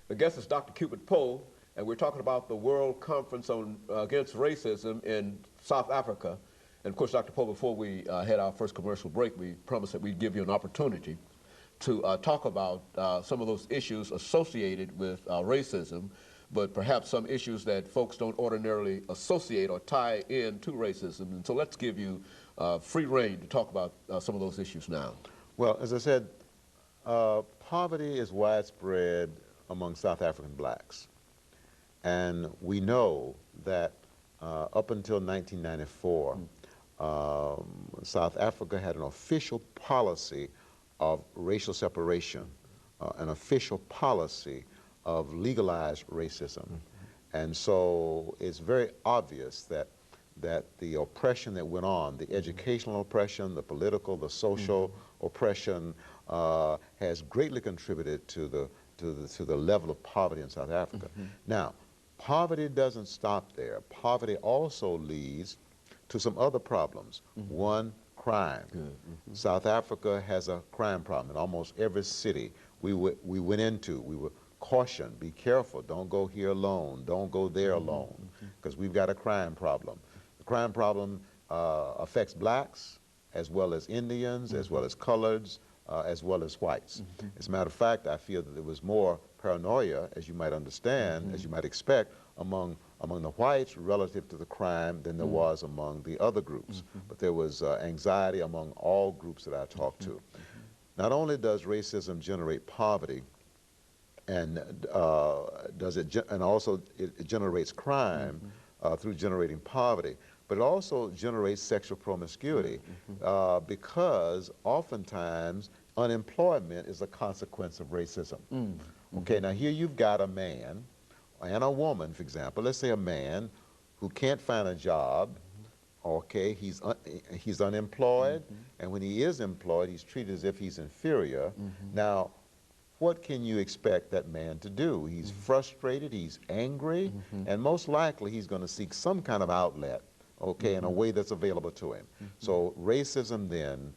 The guest is Dr. CPoe4, and we're talking about the World Conference on Against Racism in South Africa. And of course, Dr. Poe, before we had our first commercial break, we promised that we'd give you an opportunity to talk about some of those issues associated with racism, but perhaps some issues that folks don't ordinarily associate or tie in to racism. And so let's give you free rein to talk about some of those issues now. Well, as I said, poverty is widespread among South African blacks. And we know that up until 1994, South Africa had an official policy of racial separation, an official policy of legalized racism. And so it's very obvious that the oppression that went on, the educational oppression, the political, the social oppression, has greatly contributed to the level of poverty in South Africa. Now, poverty doesn't stop there. Poverty also leads to some other problems. One, crime. South Africa has a crime problem in almost every city we went into. We were cautioned, be careful, don't go here alone, don't go there alone, because we've got a crime problem. The crime problem affects blacks, as well as Indians, as well as coloreds, as well as whites. As a matter of fact, I feel that there was more paranoia, as you might understand, as you might expect, among the whites relative to the crime than there was among the other groups. But there was anxiety among all groups that I talked to. Not only does racism generate poverty, and also it generates crime through generating poverty, but it also generates sexual promiscuity because oftentimes unemployment is a consequence of racism. Okay, now here you've got a man and a woman, for example. Let's say a man who can't find a job. Okay, he's unemployed, and when he is employed, he's treated as if he's inferior. Now, what can you expect that man to do? He's frustrated, he's angry, and most likely he's going to seek some kind of outlet, okay, in a way that's available to him. So racism then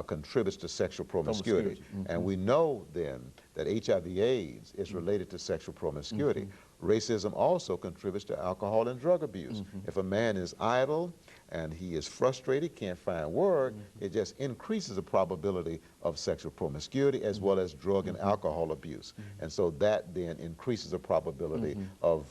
contributes to sexual promiscuity. And we know then that HIV/AIDS is related to sexual promiscuity. Racism also contributes to alcohol and drug abuse. If a man is idle and he is frustrated, can't find work, it just increases the probability of sexual promiscuity as well as drug and alcohol abuse. And so that then increases the probability of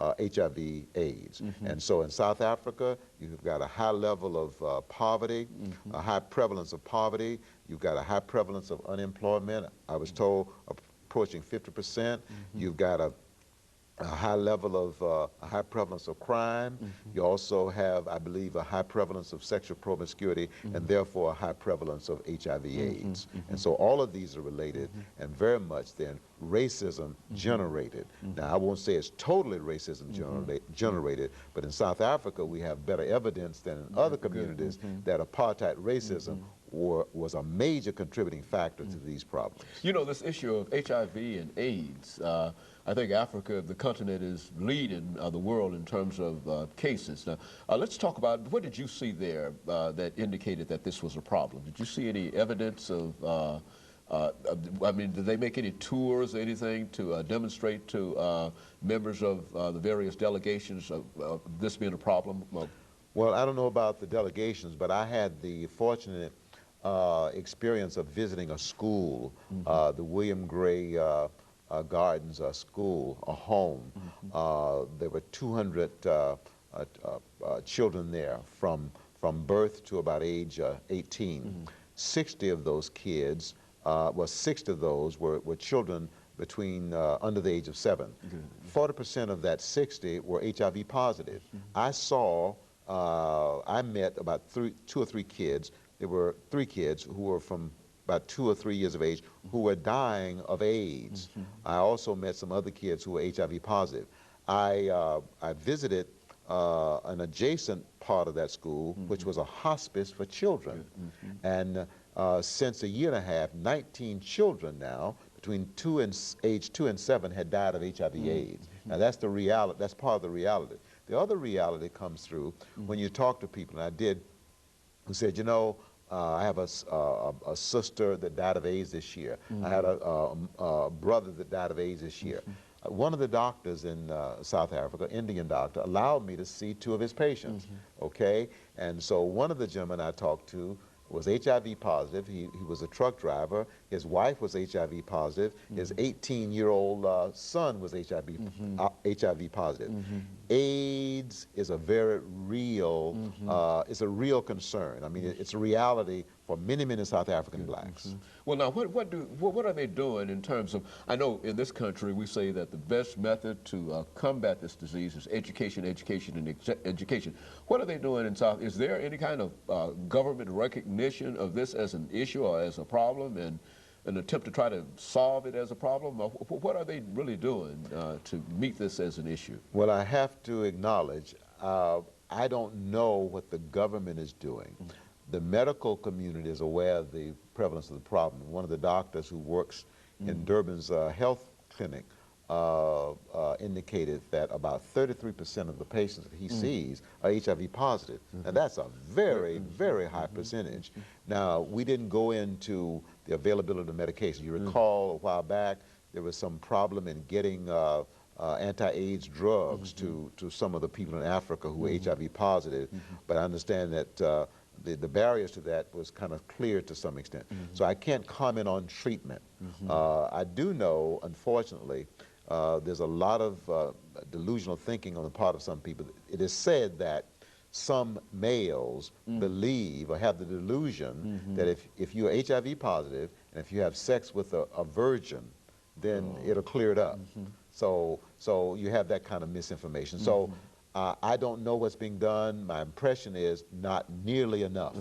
HIV/AIDS. And so in South Africa, you've got a high level of poverty, a high prevalence of poverty. You've got a high prevalence of unemployment. I was told approaching 50%. You've got a high level of, a high prevalence of crime. You also have, I believe, a high prevalence of sexual promiscuity and therefore a high prevalence of HIV/AIDS. And so all of these are related and very much then racism generated. Now, I won't say it's totally racism generated, but in South Africa, we have better evidence than in other communities that apartheid racism was a major contributing factor to these problems. You know, this issue of HIV and AIDS, I think Africa, the continent, is leading the world in terms of cases. Now, let's talk about, what did you see there that indicated that this was a problem? Did you see any evidence of, I mean, did they make any tours or anything to demonstrate to members of the various delegations of this being a problem? Well, I don't know about the delegations, but I had the fortunate experience of visiting a school, the William Gray Gardens School, a home. There were 200 children there from birth to about age 18. 60 of those kids, well, 60 of those were children between under the age of 7. 40% of that 60 were HIV positive. I met about 2 or 3 kids. There were 3 kids who were from about 2 or 3 years of age who were dying of AIDS. I also met some other kids who were HIV positive. I visited an adjacent part of that school, which was a hospice for children. And since a year and a half, 19 children now, between age 2 and 7, had died of HIV/AIDS. Now that's the reality. That's part of the reality. The other reality comes through when you talk to people, and I did, who said, you know, I have a sister that died of AIDS this year. I had a brother that died of AIDS this year. One of the doctors in South Africa, Indian doctor, allowed me to see 2 of his patients, okay? And so one of the gentlemen I talked to was HIV positive. He was a truck driver. His wife was HIV positive. His 18-year-old son was HIV positive. AIDS is a very real, it's a real concern. I mean, it's a reality for many, many South African blacks. Well, now, what are they doing in terms of, I know in this country we say that the best method to combat this disease is education, education, and education. What are they doing in South? Is there any kind of government recognition of this as an issue or as a problem, and an attempt to try to solve it as a problem? Or what are they really doing to meet this as an issue? Well, I have to acknowledge, I don't know what the government is doing. The medical community is aware of the prevalence of the problem. One of the doctors who works in Durban's health clinic indicated that about 33% of the patients that he sees are HIV positive. And that's a very, very high percentage. Now, we didn't go into the availability of medication. You recall a while back, there was some problem in getting anti-AIDS drugs to some of the people in Africa who were HIV positive. But I understand that the barriers to that was kind of clear to some extent. So I can't comment on treatment. I do know, unfortunately, there's a lot of delusional thinking on the part of some people. It is said that some males believe or have the delusion that if you're HIV positive and if you have sex with a virgin, then it'll clear it up. So you have that kind of misinformation. So I don't know what's being done. My impression is not nearly enough.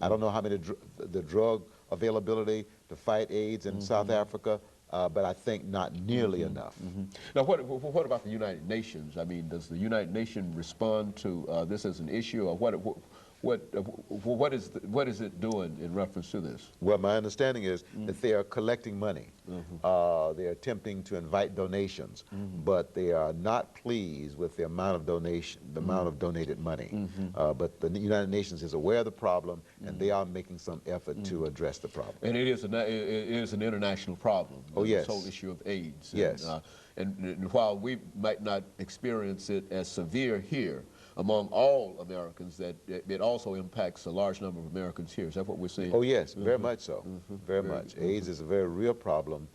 I don't know how many the drug availability to fight AIDS in South Africa, but I think not nearly enough. Now, what about the United Nations? I mean, does the United Nations respond to this as an issue, or what is it doing in reference to this? Well, my understanding is that they are collecting money. They are attempting to invite donations, but they are not pleased with the amount of donation, the amount of donated money. But the United Nations is aware of the problem, and they are making some effort to address the problem. And it is an international problem. Oh, yes. This whole issue of AIDS. Yes. And while we might not experience it as severe here, among all Americans, that it also impacts a large number of Americans here. Is that what we're seeing? Oh, yes, very much so. Very much. AIDS is a very real problem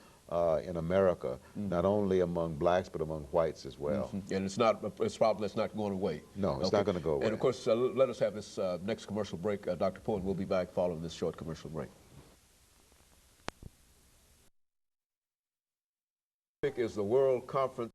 in America, not only among blacks, but among whites as well. And it's a problem that's not going away. No, it's not going to go away. And of course, let us have this next commercial break. Dr. Poe, and we'll be back following this short commercial break. Is the World Conference